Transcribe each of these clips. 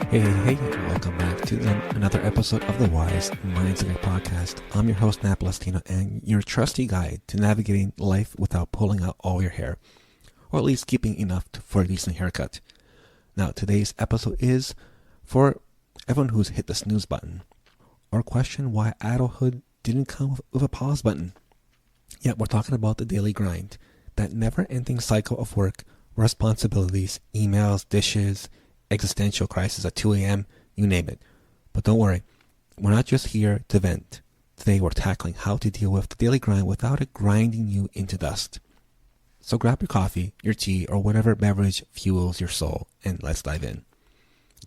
Hey, welcome back to another episode of the Wise Mindset Podcast. I'm your host, Nat Palestina, and your trusty guide to navigating life without pulling out all your hair, or at least keeping enough for a decent haircut. Now, today's episode is for everyone who's hit the snooze button, or question why adulthood didn't come with a pause button. Yeah, we're talking about the daily grind, that never-ending cycle of work, responsibilities, emails, dishes, existential crisis at 2 a.m., you name it. But don't worry, we're not just here to vent. Today we're tackling how to deal with the daily grind without it grinding you into dust. So grab your coffee, your tea, or whatever beverage fuels your soul, and let's dive in.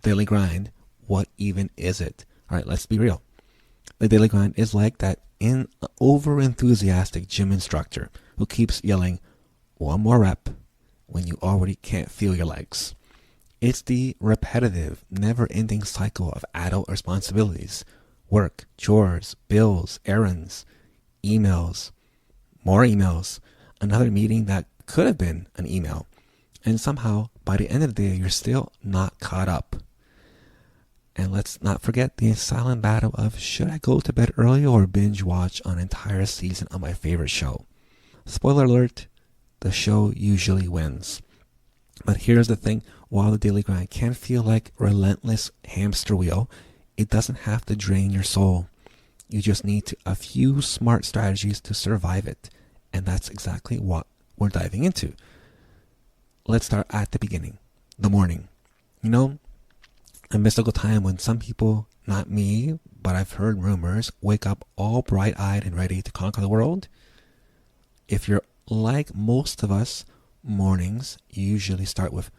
Daily grind, what even is it? Alright, let's be real. The daily grind is like that over-enthusiastic gym instructor who keeps yelling, one more rep, when you already can't feel your legs. It's the repetitive, never-ending cycle of adult responsibilities. Work, chores, bills, errands, emails, more emails, another meeting that could have been an email. And somehow, by the end of the day, you're still not caught up. And let's not forget the silent battle of should I go to bed early or binge watch an entire season of my favorite show. Spoiler alert, the show usually wins. But here's the thing, while the daily grind can feel like a relentless hamster wheel, it doesn't have to drain your soul. You just need a few smart strategies to survive it. And that's exactly what we're diving into. Let's start at the beginning, the morning. You know, a mystical time when some people, not me, but I've heard rumors, wake up all bright-eyed and ready to conquer the world. If you're like most of us, mornings usually start with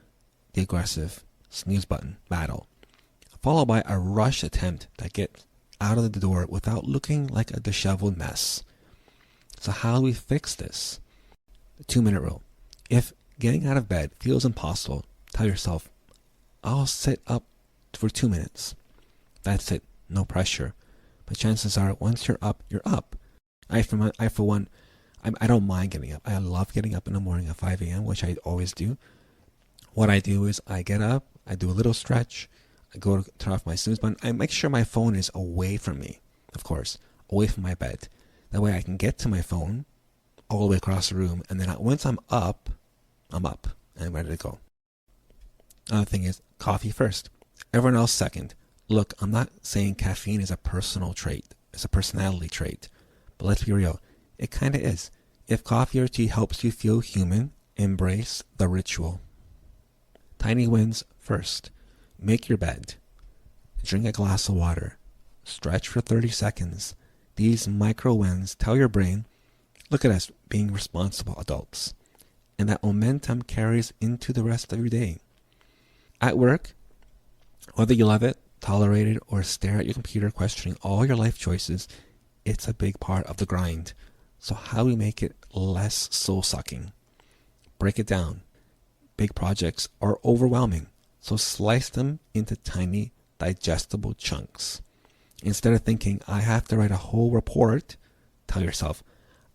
the aggressive snooze button battle, followed by a rush attempt to get out of the door without looking like a disheveled mess. So how do we fix this? The 2-minute rule. If getting out of bed feels impossible, tell yourself, I'll sit up for 2 minutes. That's it. No pressure. But chances are, once you're up, you're up. I don't mind getting up. I love getting up in the morning at 5 a.m., which I always do. What I do is I get up, I do a little stretch, I go to turn off my snooze button. I make sure my phone is away from me, of course, away from my bed. That way I can get to my phone all the way across the room, and then once I'm up and ready to go. Another thing is coffee first, everyone else second. Look, I'm not saying caffeine is a personal trait. It's a personality trait. But let's be real. It kind of is. If coffee or tea helps you feel human, embrace the ritual. Tiny wins first. Make your bed. Drink a glass of water. Stretch for 30 seconds. These micro wins tell your brain, look at us being responsible adults. And that momentum carries into the rest of your day. At work, whether you love it, tolerate it, or stare at your computer questioning all your life choices, it's a big part of the grind. So how do we make it less soul-sucking? Break it down. Big projects are overwhelming, so slice them into tiny, digestible chunks. Instead of thinking, I have to write a whole report, tell yourself,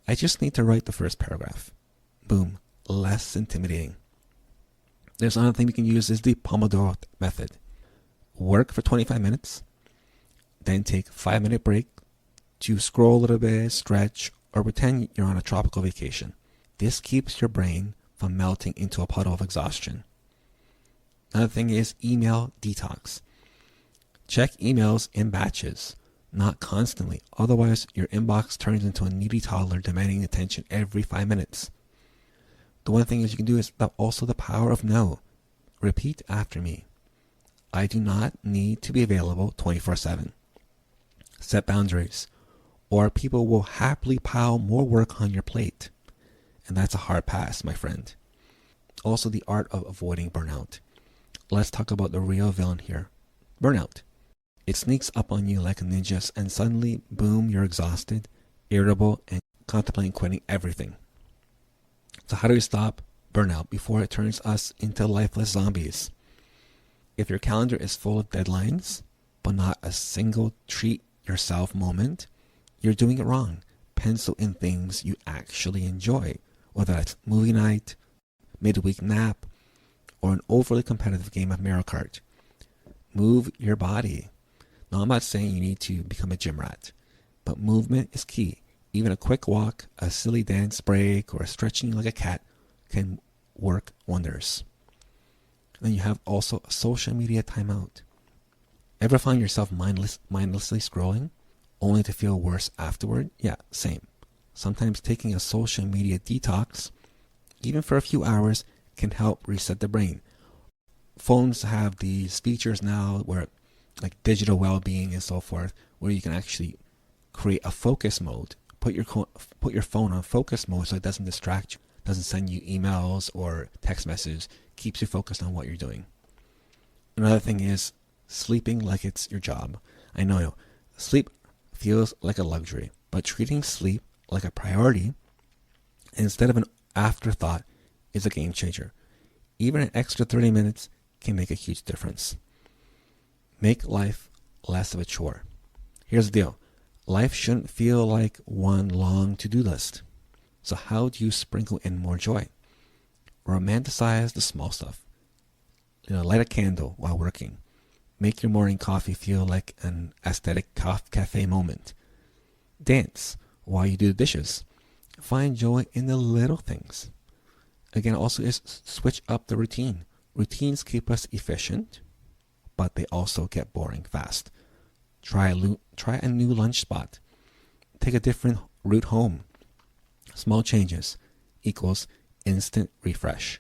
I just need to write the first paragraph. Boom, less intimidating. There's another thing we can use is the Pomodoro method. Work for 25 minutes, then take a 5-minute break to scroll a little bit, stretch, or pretend you're on a tropical vacation. This keeps your brain from melting into a puddle of exhaustion. Another thing is email detox. Check emails in batches, not constantly. Otherwise, your inbox turns into a needy toddler demanding attention every 5 minutes. The one thing you can do is also the power of no. Repeat after me. I do not need to be available 24/7. Set boundaries, or people will happily pile more work on your plate. And that's a hard pass, my friend. Also, the art of avoiding burnout. Let's talk about the real villain here. Burnout. It sneaks up on you like a ninja, and suddenly, boom, you're exhausted, irritable, and contemplating quitting everything. So how do we stop burnout before it turns us into lifeless zombies? If your calendar is full of deadlines, but not a single treat yourself moment, you're doing it wrong. Pencil in things you actually enjoy, whether that's movie night, midweek nap, or an overly competitive game of Mario Kart. Move your body. Now, I'm not saying you need to become a gym rat, but movement is key. Even a quick walk, a silly dance break, or stretching like a cat can work wonders. Then you have also a social media timeout. Ever find yourself mindlessly scrolling, only to feel worse afterward? Yeah, same. Sometimes taking a social media detox, even for a few hours, can help reset the brain. Phones have these features now where, like digital well-being and so forth, where you can actually create a focus mode. Put your phone on focus mode so it doesn't distract you, doesn't send you emails or text messages, keeps you focused on what you're doing. Another thing is sleeping like it's your job. I know sleep feels like a luxury, but treating sleep like a priority instead of an afterthought is a game changer. Even an extra 30 minutes can make a huge difference. Make life less of a chore. Here's the deal. Life shouldn't feel like one long to-do list. So how do you sprinkle in more joy? Romanticize the small stuff. Light a candle while working. Make your morning coffee feel like an aesthetic cafe moment. Dance while you do the dishes. Find joy in the little things. Again, also is switch up the routine. Routines keep us efficient, but they also get boring fast. Try a new lunch spot. Take a different route home. Small changes equals instant refresh.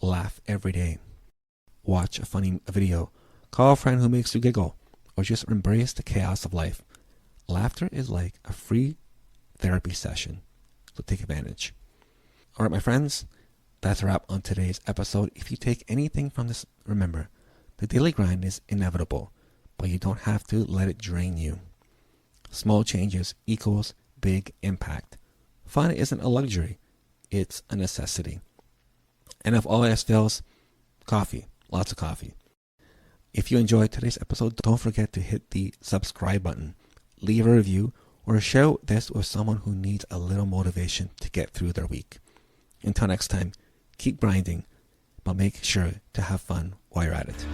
Laugh every day. Watch a funny video. Call a friend who makes you giggle. Or just embrace the chaos of life. Laughter is like a free therapy session. So take advantage. Alright, my friends, that's a wrap on today's episode. If you take anything from this, remember, the daily grind is inevitable, but you don't have to let it drain you. Small changes equals big impact. Fun isn't a luxury, it's a necessity. And if all else fails, coffee, lots of coffee. If you enjoyed today's episode, don't forget to hit the subscribe button, leave a review, or share this with someone who needs a little motivation to get through their week. Until next time, keep grinding, but make sure to have fun while you're at it.